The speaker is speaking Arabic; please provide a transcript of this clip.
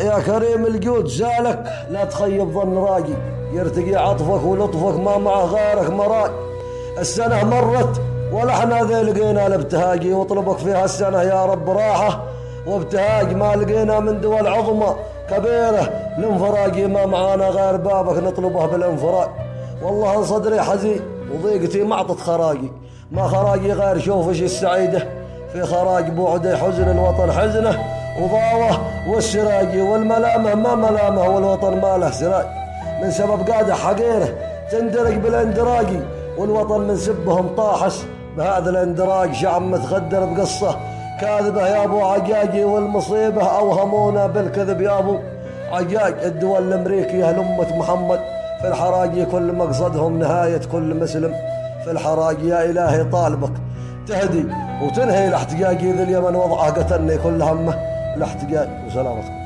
يا كريم الجود زالك لا تخيب ظن راقي، يرتقي عطفك ولطفك ما مع غيرك مراي. السنة مرت ولا احنا ذي لقينا الابتهاجي، واطلبك فيها السنة يا رب راحة وابتهاج، ما لقينا من دول عظمى كبيرة الانفراجي، ما معانا غير بابك نطلبه بالانفراج. والله صدري حزين وضيقتي معطت خراجي، ما خراجي غير شوفش السعيدة في خراج بعدي، حزن الوطن حزنه وضاوه والسراجي، والملامه ما ملامه والوطن ما له سراج. من سبب قاده حقيره تندرج بالاندراجي، والوطن من سبهم طاحس بهذا الاندراج. شعب متخدر بقصه كاذبه يا ابو عجاجي، والمصيبه اوهمونا بالكذب يا ابو عجاج. الدول الامريكيه لامه محمد في الحراجي، كل مقصدهم نهايه كل مسلم في الحراجي. يا الهي طالبك تهدي وتنهي الاحتجاج، ذي اليمن وضعه قتلني كل همه الاحتجاج. وسلامتكم.